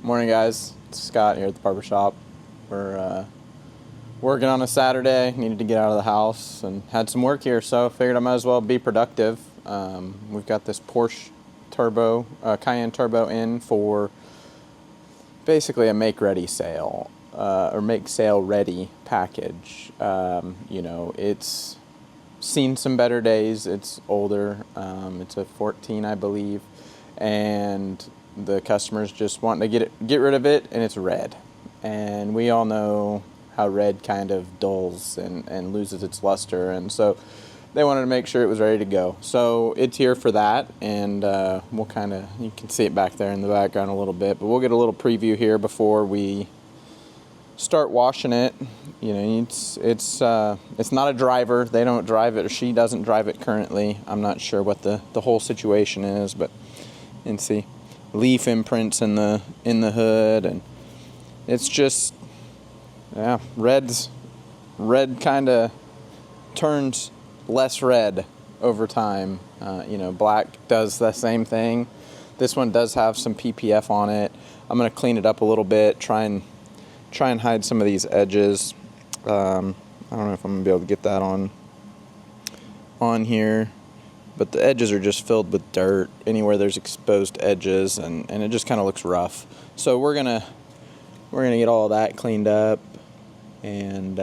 Morning, guys. It's Scott here at the barber shop. We're working on a Saturday. Needed to get out of the house and had some work here, so figured I might as well be productive. We've got this Porsche Turbo, Cayenne Turbo in for basically a make-ready sale, or make sale ready package. It's seen some better days. It's older. It's a 14, I believe, and the customer's just wanting to get rid of it, and it's red. And we all know how red kind of dulls and loses its luster, and so they wanted to make sure it was ready to go. So it's here for that, and we'll kind of, you can see it back there in the background a little bit, but we'll get a little preview here before we start washing it. You know, it's not a driver. They don't drive it, or she doesn't drive it currently. I'm not sure what the whole situation is, but you can see leaf imprints in the hood, and it's just, yeah, red kind of turns less red over time. Black does the same thing. This one does have some PPF on it. I'm going to clean it up a little bit, try and hide some of these edges. I don't know if I'm going to be able to get that on here, but the edges are just filled with dirt anywhere there's exposed edges, and it just kind of looks rough. So we're gonna get all of that cleaned up, and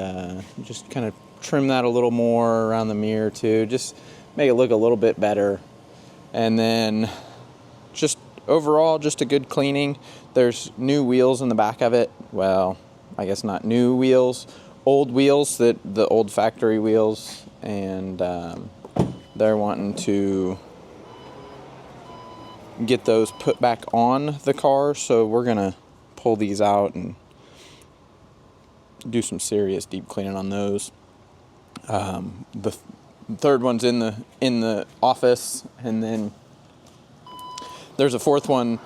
just kind of trim that a little more around the mirror too, just make it look a little bit better. And then just overall, just a good cleaning. There's new wheels in the back of it. Well, I guess not new wheels, old wheels, the old factory wheels, and they're wanting to get those put back on the car, so we're gonna pull these out and do some serious deep cleaning on those. The third one's in the office, and then there's a fourth one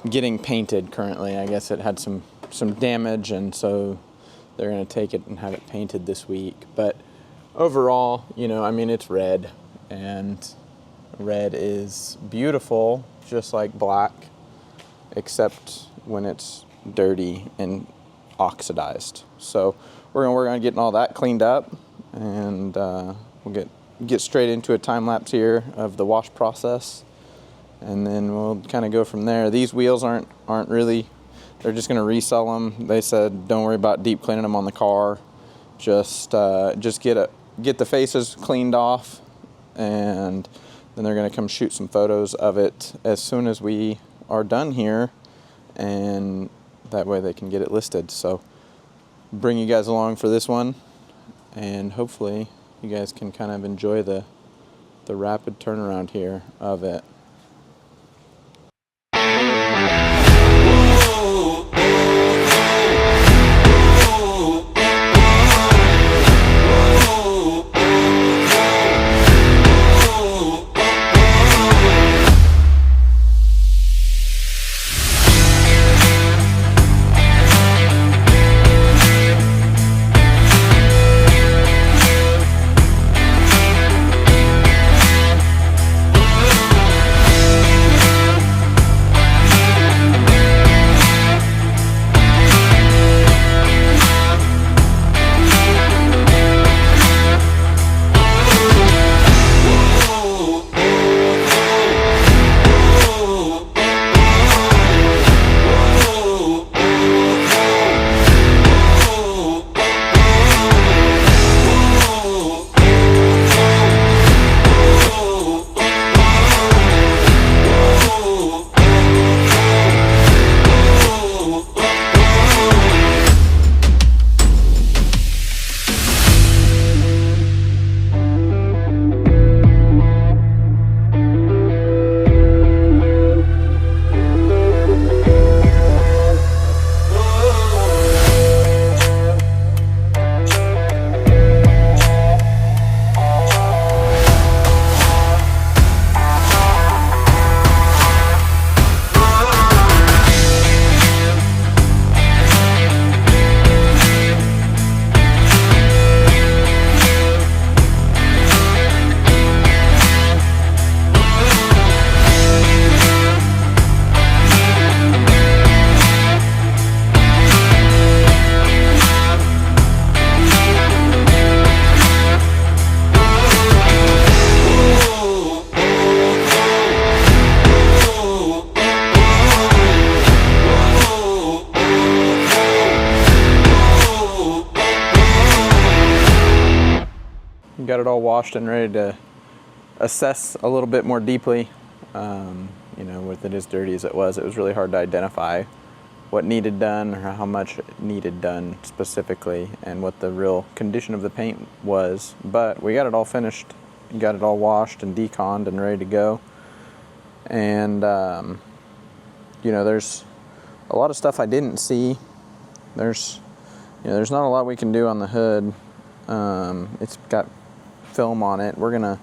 getting painted currently. I guess it had some damage, and so they're gonna take it and have it painted this week. But overall, it's red, and red is beautiful, just like black, except when it's dirty and oxidized. So we're gonna work on getting all that cleaned up, and we'll get straight into a time lapse here of the wash process, and then we'll kind of go from there. These wheels aren't really, they're just gonna resell them. They said don't worry about deep cleaning them on the car, just get the faces cleaned off, and then they're going to come shoot some photos of it as soon as we are done here, and that way they can get it listed. So bring you guys along for this one, and hopefully you guys can kind of enjoy the rapid turnaround here of it. got it all washed and ready to assess a little bit more deeply. You know, with it as dirty as it was really hard to identify what needed done or how much needed done specifically and what the real condition of the paint was. But we got it all finished, got it all washed and deconned and ready to go. And you know, there's a lot of stuff I didn't see. There's not a lot we can do on the hood. It's got film on it. We're gonna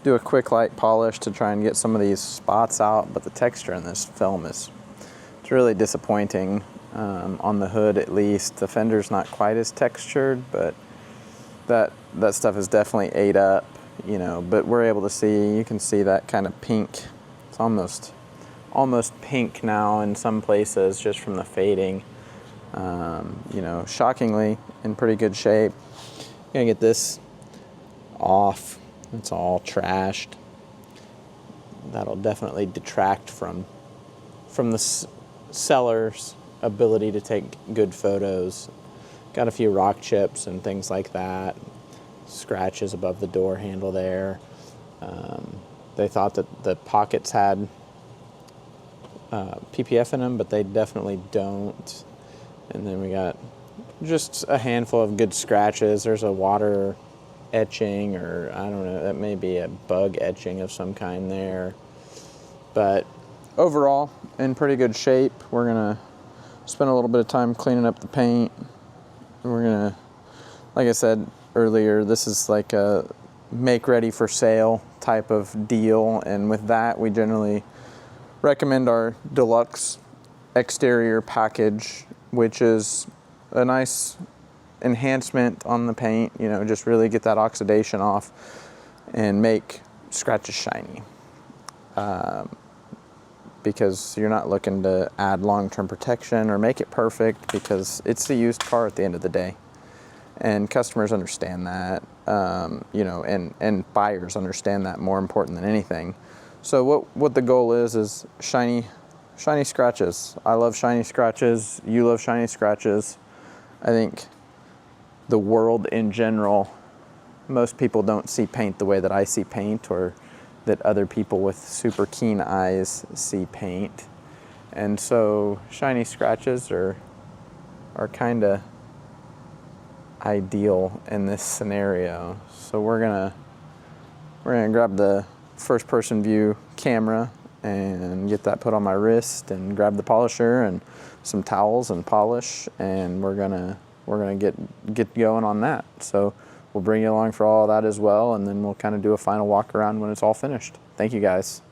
do a quick light polish to try and get some of these spots out, but the texture in this film it's really disappointing. On the hood at least. The fender's not quite as textured, but that stuff is definitely ate up, you know, but we're able to see, you can see that kind of pink. It's almost pink now in some places just from the fading. You know, shockingly in pretty good shape. Gonna get this off. It's all trashed. That'll definitely detract from the seller's ability to take good photos. Got a few rock chips and things like that. Scratches above the door handle there. They thought that the pockets had PPF in them, but they definitely don't. And then we got just a handful of good scratches. There's a water etching, or I don't know, that may be a bug etching of some kind there. But overall, in pretty good shape. We're gonna spend a little bit of time cleaning up the paint. We're gonna, like I said earlier, this is like a make ready for sale type of deal, and with that we generally recommend our Deluxe Exterior Package, which is a nice enhancement on the paint, you know, just really get that oxidation off and make scratches shiny. Because you're not looking to add long-term protection or make it perfect, because it's a used car at the end of the day. And customers understand that, you know, and buyers understand that more important than anything. So what the goal is shiny scratches. I love shiny scratches. You love shiny scratches. I think the world in general, most people don't see paint the way that I see paint, or that other people with super keen eyes see paint. And so shiny scratches are kind of ideal in this scenario. So we're gonna grab the first person view camera and get that put on my wrist, and grab the polisher and some towels and polish, and we're gonna get going on that. So we'll bring you along for all of that as well, and then we'll kind of do a final walk around when it's all finished. Thank you guys.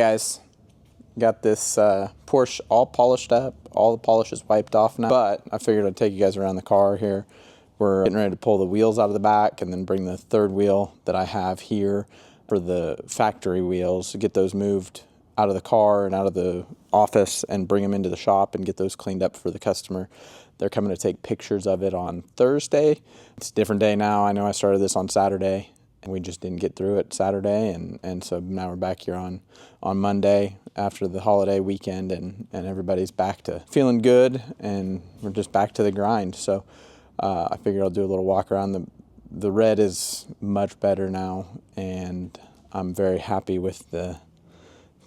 guys, got this Porsche all polished up. All the polish is wiped off now, but I figured I'd take you guys around the car here. We're getting ready to pull the wheels out of the back and then bring the third wheel that I have here for the factory wheels, get those moved out of the car and out of the office and bring them into the shop and get those cleaned up for the customer. They're coming to take pictures of it on Thursday. It's a different day now. I know I started this on Saturday and we just didn't get through it Saturday, and so now we're back here on Monday after the holiday weekend, and everybody's back to feeling good and we're just back to the grind. So I figured I'll do a little walk around. The red is much better now, and I'm very happy with the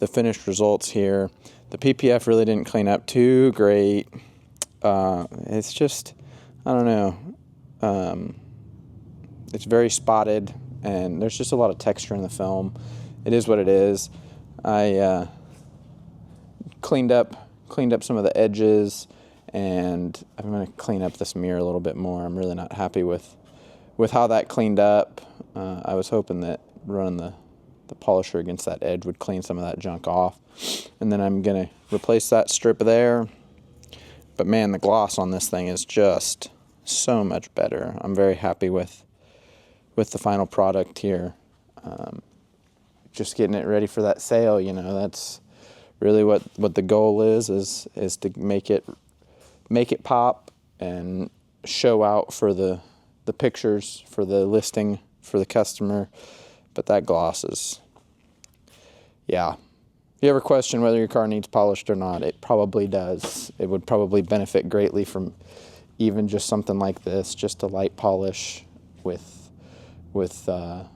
finished results here. The PPF really didn't clean up too great. It's just, I don't know. It's very spotted, and there's just a lot of texture in the film. It is what it is. I cleaned up some of the edges, and I'm going to clean up this mirror a little bit more. I'm really not happy with how that cleaned up. I was hoping that running the polisher against that edge would clean some of that junk off. And then I'm going to replace that strip there. But man, the gloss on this thing is just so much better. I'm very happy with the final product here. Just getting it ready for that sale, you know, that's really what the goal is to make it pop and show out for the pictures, for the listing, for the customer. But that gloss is, yeah. If you ever question whether your car needs polished or not, it probably does. It would probably benefit greatly from even just something like this, just a light polish with a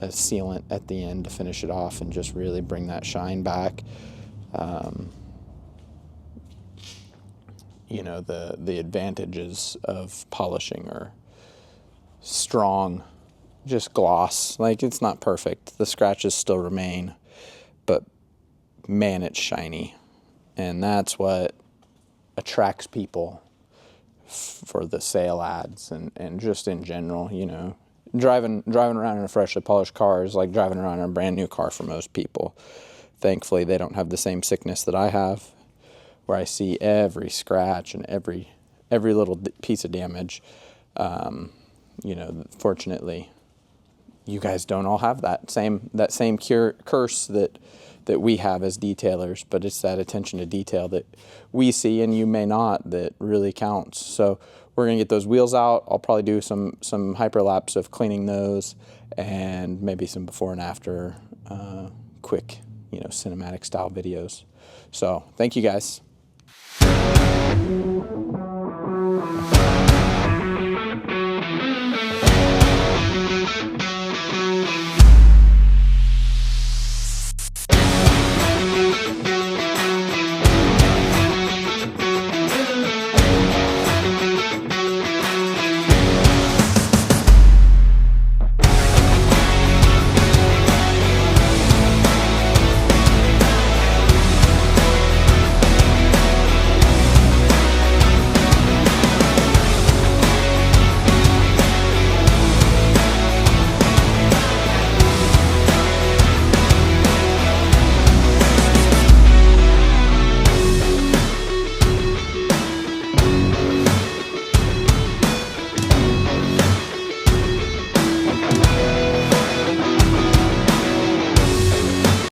sealant at the end to finish it off and just really bring that shine back. You know, the advantages of polishing are strong, just gloss. Like, it's not perfect. The scratches still remain, but man, it's shiny. And that's what attracts people for the sale ads and just in general, you know. Driving around in a freshly polished car is like driving around in a brand new car for most people. Thankfully, they don't have the same sickness that I have, where I see every scratch and every little piece of damage. You know, fortunately, you guys don't all have that same curse that we have as detailers, but it's that attention to detail that we see and you may not that really counts. So we're gonna get those wheels out. I'll probably do some hyperlapse of cleaning those and maybe some before and after quick, you know, cinematic style videos. So thank you guys.